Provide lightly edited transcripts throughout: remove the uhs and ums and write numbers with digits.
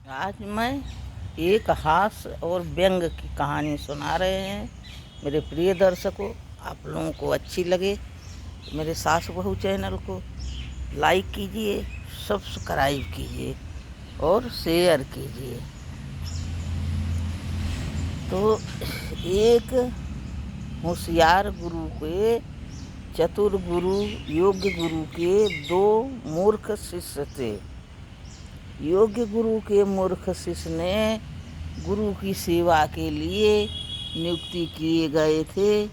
आज मैं एक हास्य और व्यंग की कहानी सुना रहे हैं मेरे प्रिय दर्शकों। आप लोगों को अच्छी लगे तो मेरे सास बहू चैनल को लाइक कीजिए, सब्सक्राइब कीजिए और शेयर कीजिए। तो एक होशियार गुरु के, चतुर गुरु, योग्य गुरु के दो मूर्ख शिष्य थे। योग्य गुरु के मूर्ख शिष्य ने गुरु की सेवा के लिए नियुक्ति किए गए थे।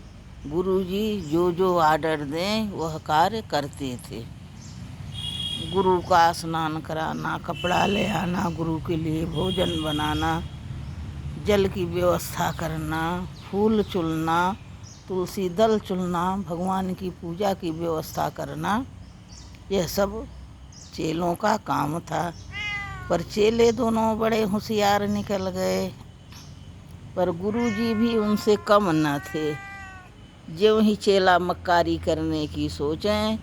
गुरुजी जो जो आर्डर दें वह कार्य करते थे। गुरु का स्नान कराना, कपड़ा ले आना, गुरु के लिए भोजन बनाना, जल की व्यवस्था करना, फूल चुनना, तुलसी दल चुनना, भगवान की पूजा की व्यवस्था करना, यह सब चेलों का काम था। पर चेले दोनों बड़े होशियार निकल गए, पर गुरुजी भी उनसे कम न थे। ज्यों ही चेला मक्कारी करने की सोचें,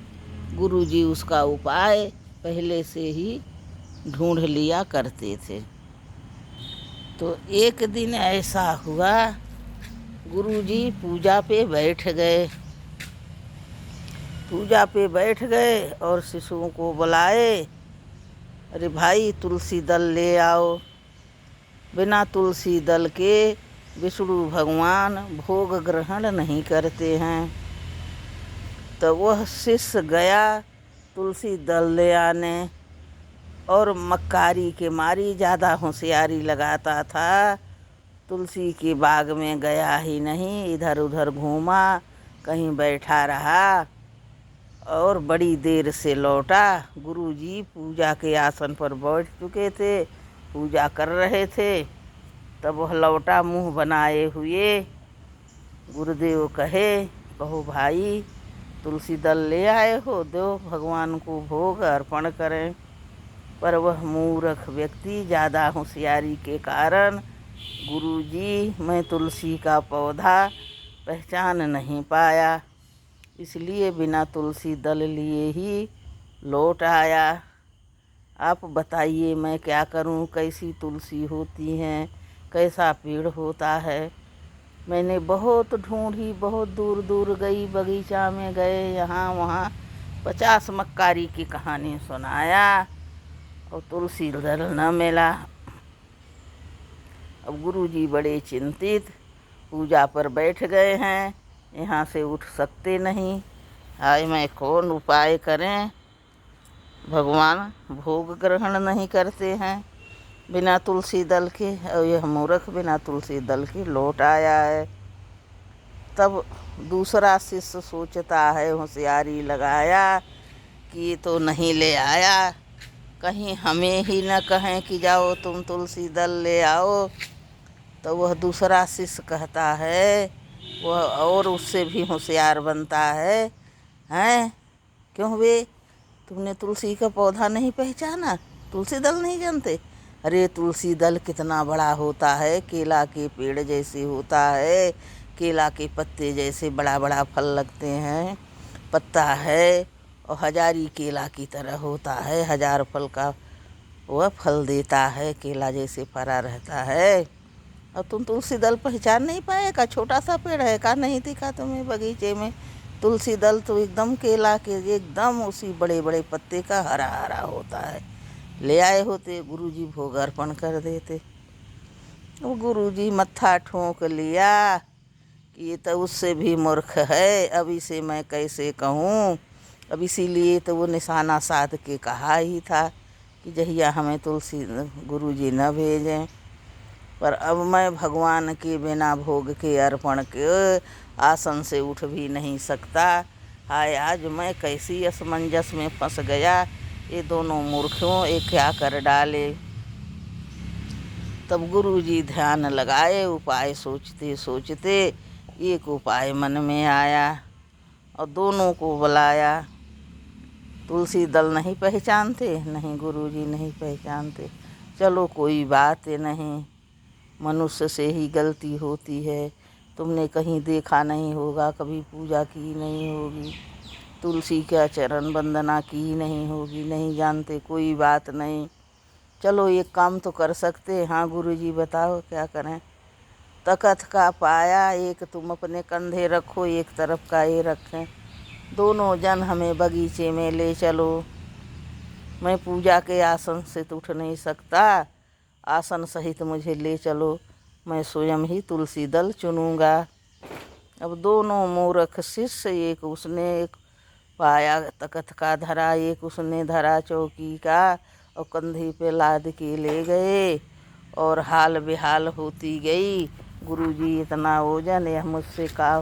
गुरुजी उसका उपाय पहले से ही ढूंढ लिया करते थे। तो एक दिन ऐसा हुआ, गुरुजी पूजा पे बैठ गए। पूजा पे बैठ गए और शिशुओं को बुलाए, अरे भाई तुलसी दल ले आओ। बिना तुलसी दल के विष्णु भगवान भोग ग्रहण नहीं करते हैं। तो वह शिष्य गया तुलसी दल ले आने, और मक्कारी के मारी ज़्यादा होशियारी लगाता था। तुलसी के बाग में गया ही नहीं, इधर उधर घूमा, कहीं बैठा रहा और बड़ी देर से लौटा। गुरुजी पूजा के आसन पर बैठ चुके थे, पूजा कर रहे थे। तब वह लौटा मुंह बनाए हुए। गुरुदेव कहो भाई तुलसी दल ले आए हो, दो भगवान को भोग अर्पण करें। पर वह मूर्ख व्यक्ति ज़्यादा होशियारी के कारण गुरुजी मैं तुलसी का पौधा पहचान नहीं पाया, इसलिए बिना तुलसी दल लिए ही लौट आया। आप बताइए मैं क्या करूं, कैसी तुलसी होती हैं, कैसा पेड़ होता है। मैंने बहुत ढूंढी, बहुत दूर दूर गई, बगीचा में गए, यहाँ वहाँ 50 मक्कारी की कहानी सुनाया और तुलसी दल न मिला। अब गुरुजी बड़े चिंतित, पूजा पर बैठ गए हैं, यहाँ से उठ सकते नहीं। हाय मैं कौन उपाय करें, भगवान भोग ग्रहण नहीं करते हैं बिना तुलसी दल के, और यह मूर्ख बिना तुलसी दल के लौट आया है। तब दूसरा शिष्य सोचता है, होशियारी लगाया कि ये तो नहीं ले आया, कहीं हमें ही न कहें कि जाओ तुम तुलसी दल ले आओ। तो वह दूसरा शिष्य कहता है, वह और उससे भी होशियार बनता है, हैं क्यों बे, तुमने तुलसी का पौधा नहीं पहचाना, तुलसी दल नहीं जानते? अरे तुलसी दल कितना बड़ा होता है, केला के पेड़ जैसे होता है, केला के पत्ते जैसे बड़ा बड़ा फल लगते हैं, पत्ता है और हजारी केला की तरह होता है, 1000 फल का वह फल देता है, केला जैसे फरा रहता है। और तुम तुलसी दल पहचान नहीं पाए का, छोटा सा पेड़ है का, नहीं दिखा तुम्हें बगीचे में? तुलसी दल तो एकदम केला के एकदम उसी बड़े बड़े पत्ते का हरा हरा होता है, ले आए होते गुरुजी भोग अर्पण कर देते। वो गुरुजी मत्था ठोंक लिया कि ये तो उससे भी मूर्ख है, अब इसे मैं कैसे कहूँ। अब इसीलिए तो वो निशाना साध के कहा ही था कि जहिया हमें तुलसी गुरुजी न भेजें। पर अब मैं भगवान के बिना भोग के अर्पण के आसन से उठ भी नहीं सकता। हाय आज मैं कैसी असमंजस में फंस गया, ये दोनों मूर्खों ये क्या कर डाले। तब गुरुजी ध्यान लगाए, उपाय सोचते सोचते एक उपाय मन में आया और दोनों को बुलाया। तुलसी दल नहीं पहचानते, नहीं गुरुजी नहीं पहचानते, चलो कोई बात नहीं, मनुष्य से ही गलती होती है। तुमने कहीं देखा नहीं होगा, कभी पूजा की नहीं होगी, तुलसी का चरण वंदना की नहीं होगी, नहीं जानते, कोई बात नहीं। चलो एक काम तो कर सकते। हाँ गुरुजी बताओ क्या करें। तख्त का पाया एक तुम अपने कंधे रखो, एक तरफ का ये रखें, दोनों जन हमें बगीचे में ले चलो। मैं पूजा के आसन से तो उठ नहीं सकता, आसन सहित मुझे ले चलो, मैं स्वयं ही तुलसी दल चुनूंगा। अब दोनों मूर्ख शिष्य, एक उसने एक पाया तख्त का धरा, एक उसने धरा चौकी का, और कंधे पे लाद के ले गए और हाल बेहाल होती गई। गुरुजी इतना ओजन, यह मुझसे का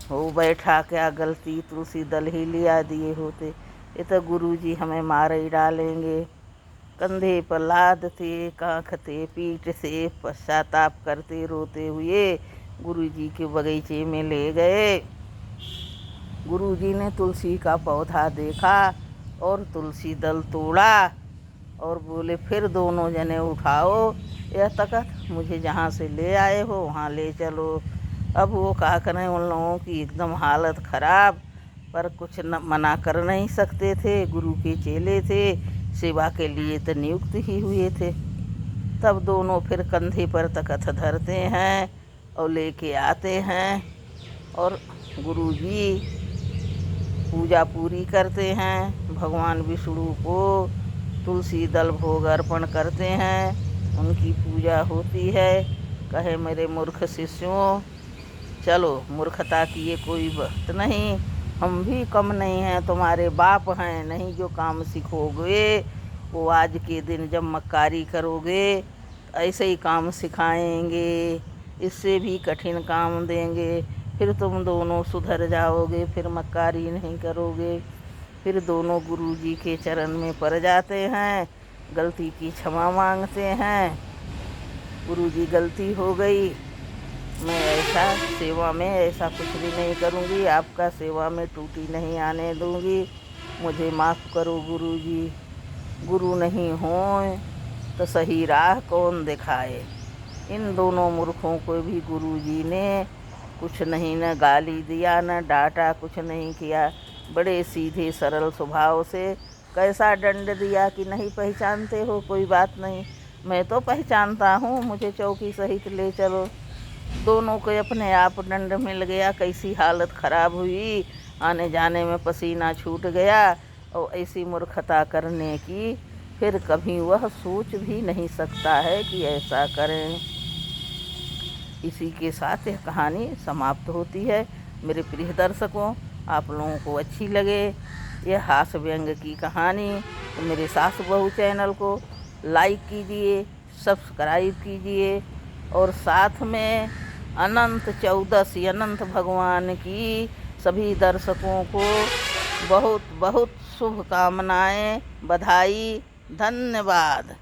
हो बैठा, क्या गलती, तुलसी दल ही लिया दिए होते, ये तो गुरुजी हमें मार ही डालेंगे। कंधे पर लाद थे, कांखते पीठ से, पश्चाताप करते रोते हुए गुरुजी के बगीचे में ले गए। गुरुजी ने तुलसी का पौधा देखा और तुलसी दल तोड़ा और बोले फिर दोनों जने उठाओ यह तख्त, मुझे जहाँ से ले आए हो वहाँ ले चलो। अब वो क्या करें, उन लोगों की एकदम हालत खराब, पर कुछ न मना कर नहीं सकते थे, गुरु के चेले थे, सेवा के लिए तो नियुक्त ही हुए थे। तब दोनों फिर कंधे पर तख्त धरते हैं और लेके आते हैं और गुरुजी पूजा पूरी करते हैं। भगवान विष्णु को तुलसी दल भोग अर्पण करते हैं, उनकी पूजा होती है। कहे मेरे मूर्ख शिष्यों, चलो मूर्खता की ये कोई बात नहीं, हम भी कम नहीं हैं, तुम्हारे बाप हैं, नहीं जो काम सीखोगे वो आज के दिन जब मक्कारी करोगे ऐसे ही काम सिखाएंगे, इससे भी कठिन काम देंगे, फिर तुम दोनों सुधर जाओगे, फिर मक्कारी नहीं करोगे। फिर दोनों गुरुजी के चरण में पड़ जाते हैं, गलती की क्षमा मांगते हैं। गुरुजी गलती हो गई, मैं ऐसा सेवा में ऐसा कुछ भी नहीं करूँगी, आपका सेवा में टूटी नहीं आने दूँगी, मुझे माफ़ करो गुरुजी। गुरु नहीं हों तो सही राह कौन दिखाए। इन दोनों मूर्खों को भी गुरुजी ने कुछ नहीं, न गाली दिया न डांटा, कुछ नहीं किया, बड़े सीधे सरल स्वभाव से कैसा दंड दिया कि नहीं पहचानते हो, कोई बात नहीं, मैं तो पहचानता हूँ, मुझे चौकी सहित ले चलो। दोनों को अपने आप दंड मिल गया। कैसी हालत खराब हुई, आने जाने में पसीना छूट गया, और ऐसी मूर्खता करने की फिर कभी वह सोच भी नहीं सकता है कि ऐसा करें। इसी के साथ यह कहानी समाप्त होती है। मेरे प्रिय दर्शकों, आप लोगों को अच्छी लगे यह हास्य व्यंग की कहानी तो मेरे सास बहू चैनल को लाइक कीजिए, सब्सक्राइब कीजिए, और साथ में अनंत चौदसी अनंत भगवान की सभी दर्शकों को बहुत बहुत शुभकामनाएं, बधाई, धन्यवाद।